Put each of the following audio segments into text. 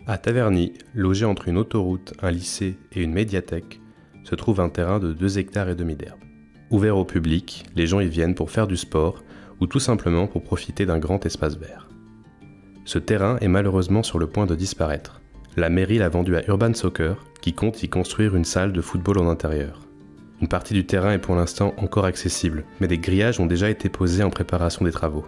À Taverny, logé entre une autoroute, un lycée et une médiathèque, se trouve un terrain de 2,5 hectares d'herbe. Ouvert au public, les gens y viennent pour faire du sport ou tout simplement pour profiter d'un grand espace vert. Ce terrain est malheureusement sur le point de disparaître. La mairie l'a vendu à Urban Soccer, qui compte y construire une salle de football en intérieur. Une partie du terrain est pour l'instant encore accessible, mais des grillages ont déjà été posés en préparation des travaux.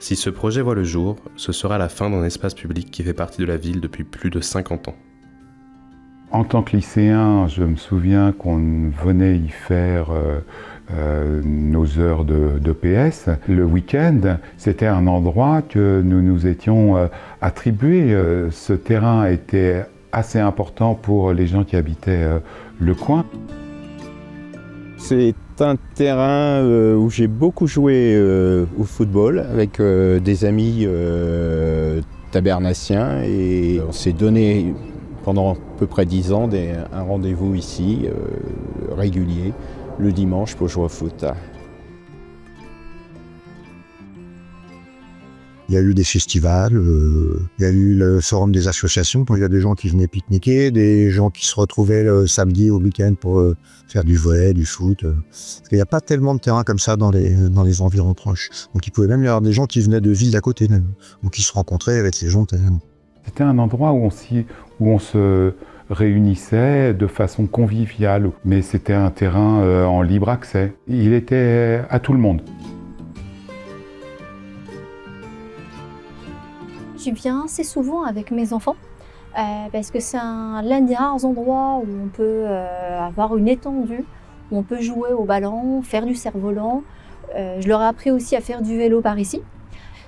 Si ce projet voit le jour, ce sera la fin d'un espace public qui fait partie de la ville depuis plus de 50 ans. En tant que lycéen, je me souviens qu'on venait y faire nos heures de PS. Le week-end, c'était un endroit que nous nous étions attribués. Ce terrain était assez important pour les gens qui habitaient le coin. C'est un terrain où j'ai beaucoup joué au football avec des amis tabernaciens et on s'est donné pendant à peu près 10 ans un rendez-vous ici, régulier, le dimanche pour jouer au foot. Il y a eu des festivals, il y a eu le forum des associations, il y a des gens qui venaient pique-niquer, des gens qui se retrouvaient le samedi au week-end pour faire du volley, du foot. Parce qu'il n'y a pas tellement de terrains comme ça dans les environs proches. Donc il pouvait même y avoir des gens qui venaient de villes à côté même, ou qui se rencontraient avec ces gens. C'était un endroit où on se réunissait de façon conviviale, mais c'était un terrain en libre accès. Il était à tout le monde. Je viens assez souvent avec mes enfants parce que c'est l'un des rares endroits où on peut avoir une étendue, où on peut jouer au ballon, faire du cerf-volant. Je leur ai appris aussi à faire du vélo par ici.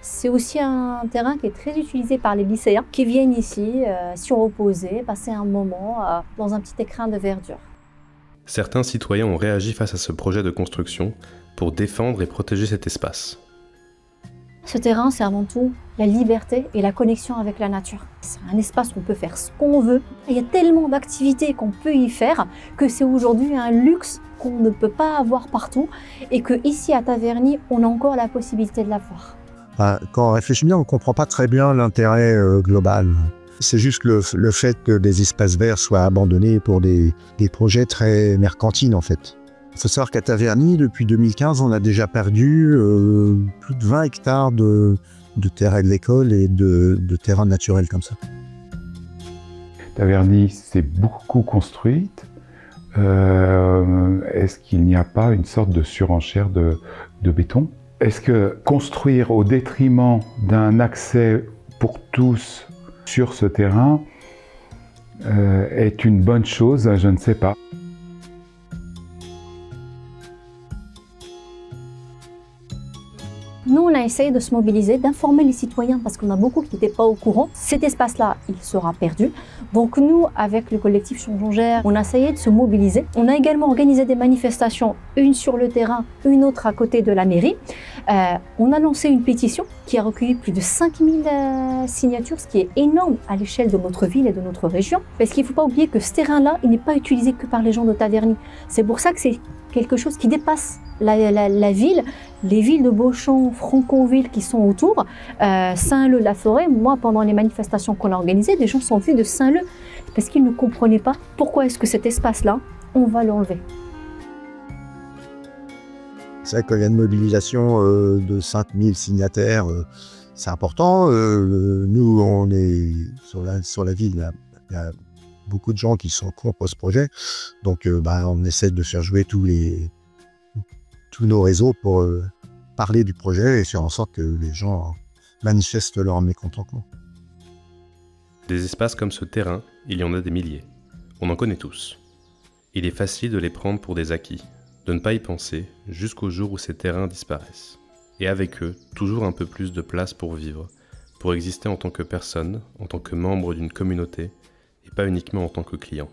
C'est aussi un terrain qui est très utilisé par les lycéens qui viennent ici s'y reposer, passer un moment dans un petit écrin de verdure. Certains citoyens ont réagi face à ce projet de construction pour défendre et protéger cet espace. Ce terrain, c'est avant tout la liberté et la connexion avec la nature. C'est un espace où on peut faire ce qu'on veut. Il y a tellement d'activités qu'on peut y faire que c'est aujourd'hui un luxe qu'on ne peut pas avoir partout et qu'ici à Taverny, on a encore la possibilité de l'avoir. Quand on réfléchit bien, on ne comprend pas très bien l'intérêt global. C'est juste le fait que des espaces verts soient abandonnés pour des projets très mercantiles en fait. Il faut savoir qu'à Taverny, depuis 2015, on a déjà perdu plus de 20 hectares de terrain de l'école et de terrains naturels comme ça. Taverny s'est beaucoup construite. Est-ce qu'il n'y a pas une sorte de surenchère de béton? Est-ce que construire au détriment d'un accès pour tous sur ce terrain est une bonne chose? Je ne sais pas. Nous, on a essayé de se mobiliser, d'informer les citoyens parce qu'on a beaucoup qui n'étaient pas au courant. Cet espace-là, il sera perdu. Donc nous, avec le collectif Changeons Gère, on a essayé de se mobiliser. On a également organisé des manifestations, une sur le terrain, une autre à côté de la mairie. On a lancé une pétition qui a recueilli plus de 5000 signatures, ce qui est énorme à l'échelle de notre ville et de notre région. Parce qu'il ne faut pas oublier que ce terrain-là, il n'est pas utilisé que par les gens de Taverny. C'est pour ça que c'est quelque chose qui dépasse la ville, les villes de Beauchamp, Franconville qui sont autour, Saint-Leu-la-Forêt. Moi, pendant les manifestations qu'on a organisées, des gens sont venus de Saint-Leu parce qu'ils ne comprenaient pas pourquoi est-ce que cet espace-là, on va l'enlever. C'est vrai qu'il y a une mobilisation de 5000 signataires, c'est important. Nous, on est sur la ville, il y a beaucoup de gens qui sont contre ce projet, donc on essaie de faire jouer tous nos réseaux pour parler du projet et faire en sorte que les gens manifestent leur mécontentement. Des espaces comme ce terrain, il y en a des milliers. On en connaît tous. Il est facile de les prendre pour des acquis, de ne pas y penser jusqu'au jour où ces terrains disparaissent. Et avec eux, toujours un peu plus de place pour vivre, pour exister en tant que personne, en tant que membre d'une communauté, et pas uniquement en tant que client.